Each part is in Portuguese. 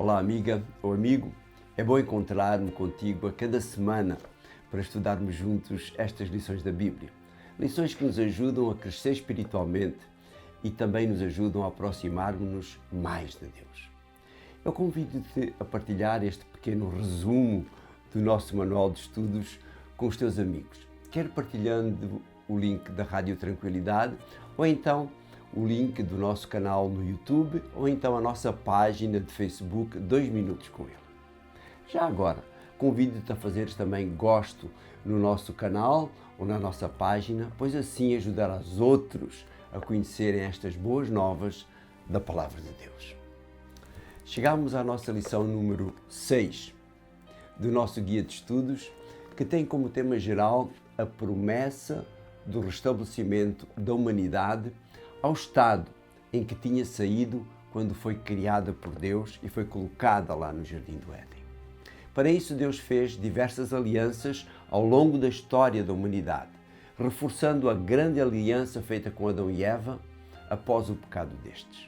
Olá, amiga ou amigo. É bom encontrar-me contigo a cada semana para estudarmos juntos estas lições da Bíblia. Lições que nos ajudam a crescer espiritualmente e também nos ajudam a aproximar-nos mais de Deus. Eu convido-te a partilhar este pequeno resumo do nosso manual de estudos com os teus amigos, quer partilhando o link da Rádio Tranquilidade ou então o link do nosso canal no YouTube ou então a nossa página de Facebook 2 Minutos com Ele. Já agora, convido-te a fazeres também gosto no nosso canal ou na nossa página, pois assim ajudarás outros a conhecerem estas boas novas da Palavra de Deus. Chegamos à nossa lição número 6 do nosso guia de estudos, que tem como tema geral a promessa do restabelecimento da humanidade ao estado em que tinha saído quando foi criada por Deus e foi colocada lá no Jardim do Éden. Para isso, Deus fez diversas alianças ao longo da história da humanidade, reforçando a grande aliança feita com Adão e Eva após o pecado destes.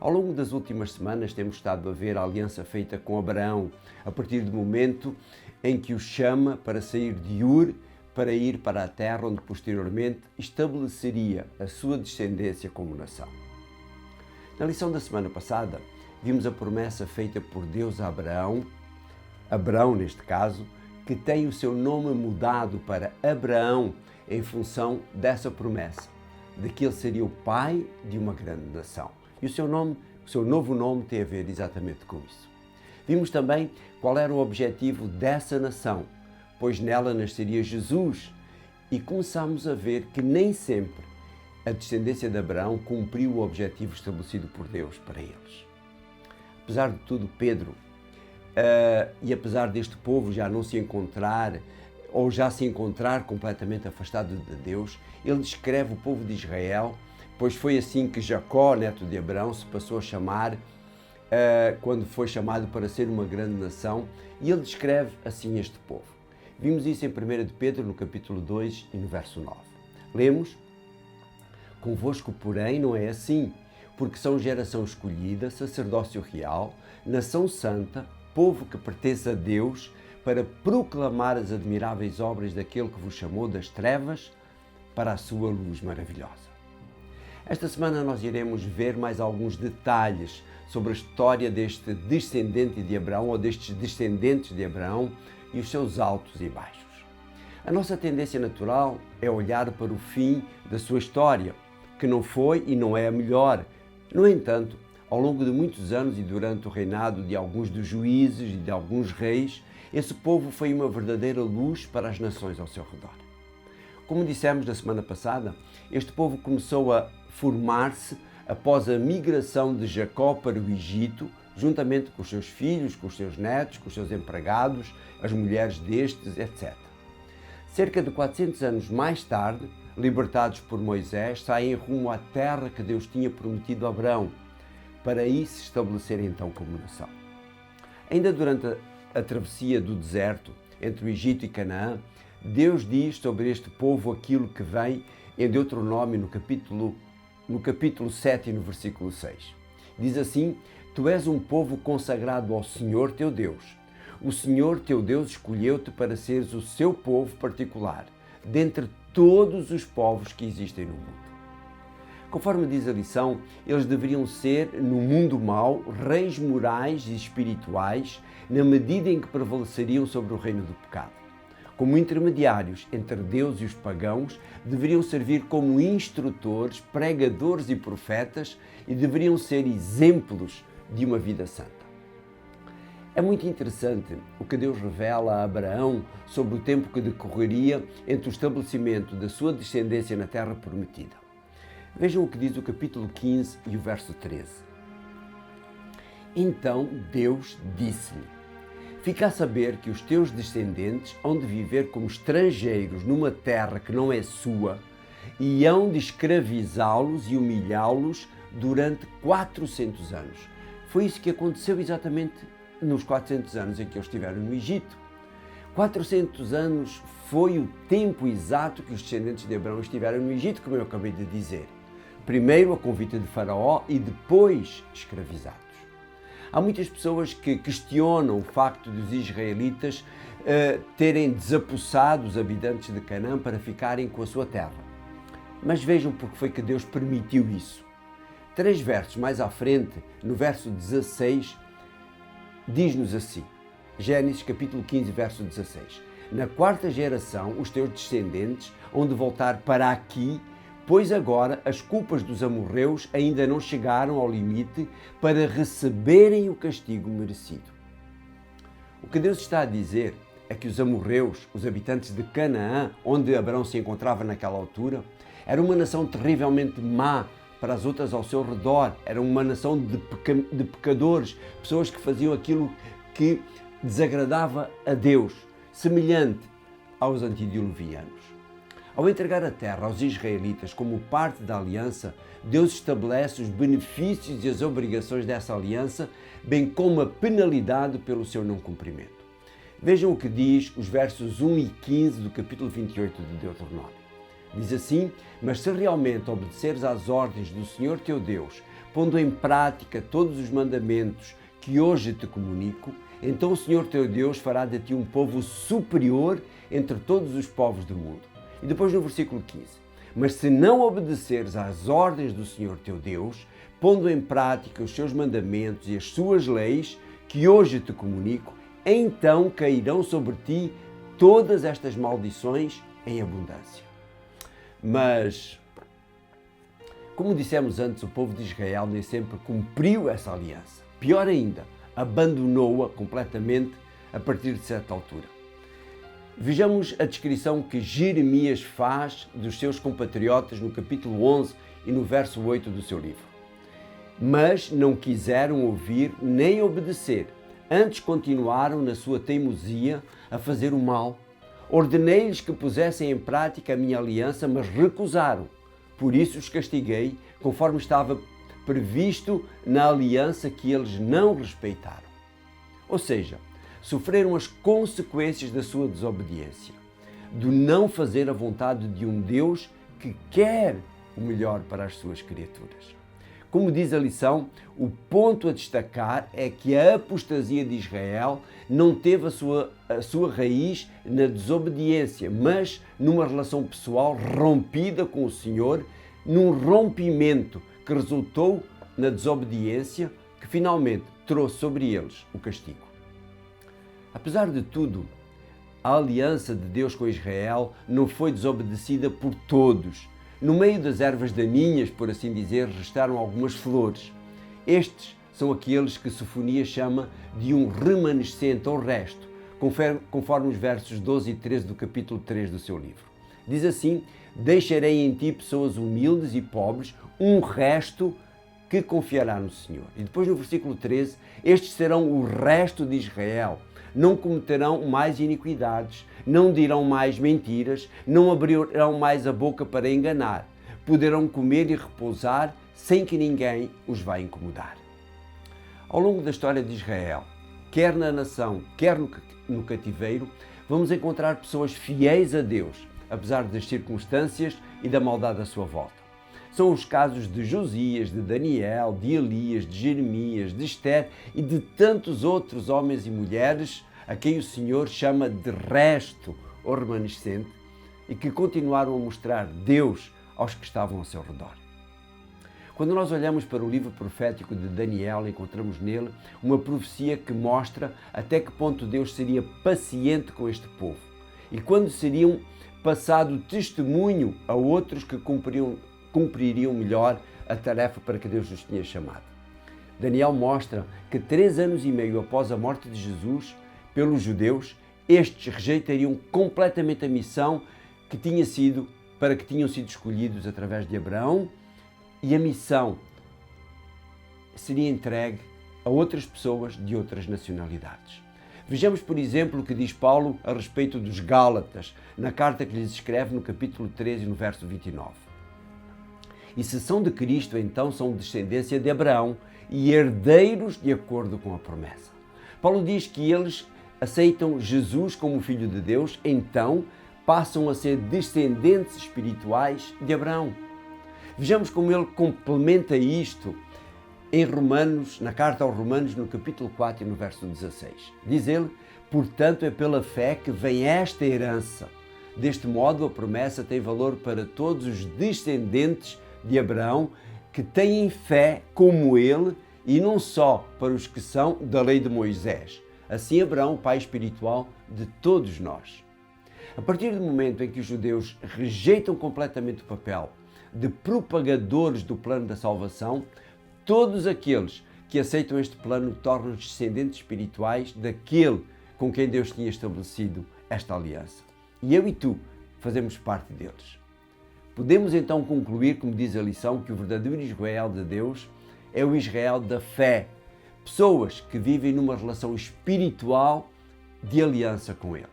Ao longo das últimas semanas temos estado a ver a aliança feita com Abraão, a partir do momento em que o chama para sair de Ur para ir para a terra onde posteriormente estabeleceria a sua descendência como nação. Na lição da semana passada, vimos a promessa feita por Deus a Abraão neste caso, que tem o seu nome mudado para Abraão em função dessa promessa, de que ele seria o pai de uma grande nação. E o seu novo nome tem a ver exatamente com isso. Vimos também qual era o objetivo dessa nação, pois nela nasceria Jesus, e começámos a ver que nem sempre a descendência de Abraão cumpriu o objetivo estabelecido por Deus para eles. Apesar de tudo, Pedro, e apesar deste povo já não se encontrar, ou já se encontrar completamente afastado de Deus, ele descreve o povo de Israel, pois foi assim que Jacó, neto de Abraão, se passou a chamar, quando foi chamado para ser uma grande nação, e ele descreve assim este povo. Vimos isso em 1 de Pedro, no capítulo 2 e no verso 9. Lemos: Convosco, porém, não é assim, porque são geração escolhida, sacerdócio real, nação santa, povo que pertence a Deus, para proclamar as admiráveis obras daquele que vos chamou das trevas para a sua luz maravilhosa. Esta semana nós iremos ver mais alguns detalhes sobre a história deste descendente de Abraão, ou destes descendentes de Abraão, e os seus altos e baixos. A nossa tendência natural é olhar para o fim da sua história, que não foi e não é a melhor. No entanto, ao longo de muitos anos e durante o reinado de alguns dos juízes e de alguns reis, esse povo foi uma verdadeira luz para as nações ao seu redor. Como dissemos na semana passada, este povo começou a formar-se após a migração de Jacó para o Egito, juntamente com os seus filhos, com os seus netos, com os seus empregados, as mulheres destes, etc. Cerca de 400 anos mais tarde, libertados por Moisés, saem rumo à terra que Deus tinha prometido a Abraão, para aí se estabelecer então como nação. Ainda durante a travessia do deserto entre o Egito e Canaã, Deus diz sobre este povo aquilo que vem em Deuteronômio no capítulo 7 e no versículo 6. Diz assim: Tu és um povo consagrado ao Senhor teu Deus. O Senhor teu Deus escolheu-te para seres o seu povo particular, dentre todos os povos que existem no mundo. Conforme diz a lição, eles deveriam ser, no mundo mau, reis morais e espirituais, na medida em que prevaleceriam sobre o reino do pecado. Como intermediários entre Deus e os pagãos, deveriam servir como instrutores, pregadores e profetas, e deveriam ser exemplos de uma vida santa. É muito interessante o que Deus revela a Abraão sobre o tempo que decorreria entre o estabelecimento da sua descendência na terra prometida. Vejam o que diz o capítulo 15 e o verso 13. Então Deus disse-lhe: Fica a saber que os teus descendentes hão de viver como estrangeiros numa terra que não é sua, e hão de escravizá-los e humilhá-los durante 400 anos. Foi isso que aconteceu exatamente nos 400 anos em que eles estiveram no Egito. 400 anos foi o tempo exato que os descendentes de Abraão estiveram no Egito, como eu acabei de dizer. Primeiro a convite de Faraó e depois escravizados. Há muitas pessoas que questionam o facto dos israelitas terem desapossado os habitantes de Canaã para ficarem com a sua terra. Mas vejam porque foi que Deus permitiu isso. 3 versos mais à frente, no verso 16, diz-nos assim, Gênesis capítulo 15, verso 16. Na 4ª geração, os teus descendentes hão de voltar para aqui, pois agora as culpas dos amorreus ainda não chegaram ao limite para receberem o castigo merecido. O que Deus está a dizer é que os amorreus, os habitantes de Canaã, onde Abraão se encontrava naquela altura, era uma nação terrivelmente má para as outras ao seu redor. Era uma nação de pecadores, pessoas que faziam aquilo que desagradava a Deus, semelhante aos antediluvianos. Ao entregar a terra aos israelitas como parte da aliança, Deus estabelece os benefícios e as obrigações dessa aliança, bem como a penalidade pelo seu não cumprimento. Vejam o que diz os versos 1 e 15 do capítulo 28 de Deuteronômio. Diz assim, mas se realmente obedeceres às ordens do Senhor teu Deus, pondo em prática todos os mandamentos que hoje te comunico, então o Senhor teu Deus fará de ti um povo superior entre todos os povos do mundo. E depois no versículo 15, mas se não obedeceres às ordens do Senhor teu Deus, pondo em prática os seus mandamentos e as suas leis que hoje te comunico, então cairão sobre ti todas estas maldições em abundância. Mas, como dissemos antes, o povo de Israel nem sempre cumpriu essa aliança. Pior ainda, abandonou-a completamente a partir de certa altura. Vejamos a descrição que Jeremias faz dos seus compatriotas no capítulo 11 e no verso 8 do seu livro. Mas não quiseram ouvir nem obedecer, antes continuaram na sua teimosia a fazer o mal. Ordenei-lhes que pusessem em prática a minha aliança, mas recusaram. Por isso os castiguei, conforme estava previsto na aliança que eles não respeitaram. Ou seja, sofreram as consequências da sua desobediência, do não fazer a vontade de um Deus que quer o melhor para as suas criaturas. Como diz a lição, o ponto a destacar é que a apostasia de Israel não teve a sua raiz na desobediência, mas numa relação pessoal rompida com o Senhor, num rompimento que resultou na desobediência que finalmente trouxe sobre eles o castigo. Apesar de tudo, a aliança de Deus com Israel não foi desobedecida por todos. No meio das ervas daninhas, por assim dizer, restaram algumas flores. Estes são aqueles que Sofonias chama de um remanescente ou resto, conforme os versos 12 e 13 do capítulo 3 do seu livro. Diz assim, deixarei em ti pessoas humildes e pobres, um resto que confiará no Senhor. E depois no versículo 13, estes serão o resto de Israel. Não cometerão mais iniquidades, não dirão mais mentiras, não abrirão mais a boca para enganar. Poderão comer e repousar sem que ninguém os vá incomodar. Ao longo da história de Israel, quer na nação, quer no cativeiro, vamos encontrar pessoas fiéis a Deus, apesar das circunstâncias e da maldade à sua volta. São os casos de Josias, de Daniel, de Elias, de Jeremias, de Esther e de tantos outros homens e mulheres a quem o Senhor chama de resto ou remanescente e que continuaram a mostrar Deus aos que estavam ao seu redor. Quando nós olhamos para o livro profético de Daniel, encontramos nele uma profecia que mostra até que ponto Deus seria paciente com este povo e quando seriam passado testemunho a outros que cumpririam melhor a tarefa para que Deus os tinha chamado. Daniel mostra que 3 anos e meio após a morte de Jesus, pelos judeus, estes rejeitariam completamente a missão para que tinham sido escolhidos através de Abraão, e a missão seria entregue a outras pessoas de outras nacionalidades. Vejamos, por exemplo, o que diz Paulo a respeito dos Gálatas, na carta que lhes escreve no capítulo 13, no verso 29. E se são de Cristo, então são descendência de Abraão e herdeiros de acordo com a promessa. Paulo diz que eles aceitam Jesus como Filho de Deus, então passam a ser descendentes espirituais de Abraão. Vejamos como ele complementa isto na carta aos Romanos, no capítulo 4 e no verso 16. Diz ele: portanto, é pela fé que vem esta herança. Deste modo, a promessa tem valor para todos os descendentes de Abraão que têm fé como ele, e não só para os que são da lei de Moisés. Assim, Abraão, o pai espiritual de todos nós. A partir do momento em que os judeus rejeitam completamente o papel de propagadores do plano da salvação, todos aqueles que aceitam este plano tornam-se descendentes espirituais daquele com quem Deus tinha estabelecido esta aliança. E eu e tu fazemos parte deles. Podemos então concluir, como diz a lição, que o verdadeiro Israel de Deus é o Israel da fé. Pessoas que vivem numa relação espiritual de aliança com Ele.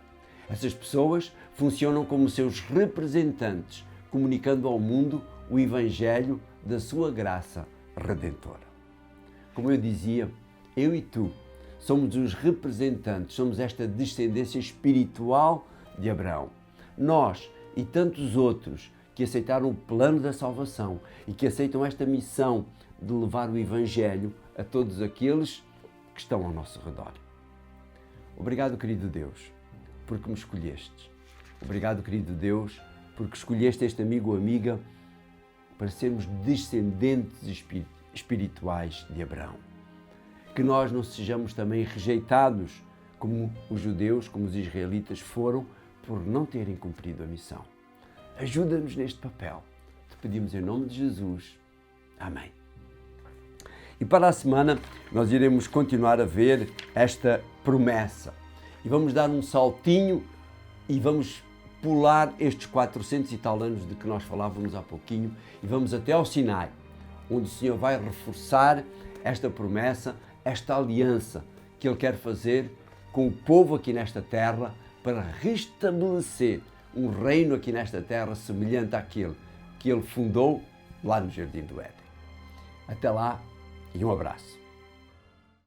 Essas pessoas funcionam como seus representantes, comunicando ao mundo o Evangelho da sua graça redentora. Como eu dizia, eu e tu somos os representantes, somos esta descendência espiritual de Abraão. Nós e tantos outros que aceitaram o plano da salvação e que aceitam esta missão de levar o Evangelho a todos aqueles que estão ao nosso redor. Obrigado, querido Deus, porque me escolheste. Obrigado, querido Deus, porque escolheste este amigo ou amiga para sermos descendentes espirituais de Abraão. Que nós não sejamos também rejeitados como os judeus, como os israelitas foram, por não terem cumprido a missão. Ajuda-nos neste papel. Te pedimos em nome de Jesus. Amém. E para a semana nós iremos continuar a ver esta promessa. E vamos dar um saltinho e vamos pular estes 400 e tal anos de que nós falávamos há pouquinho e vamos até ao Sinai, onde o Senhor vai reforçar esta promessa, esta aliança que Ele quer fazer com o povo aqui nesta terra para restabelecer um reino aqui nesta terra semelhante àquele que Ele fundou lá no Jardim do Éden. Até lá e um abraço.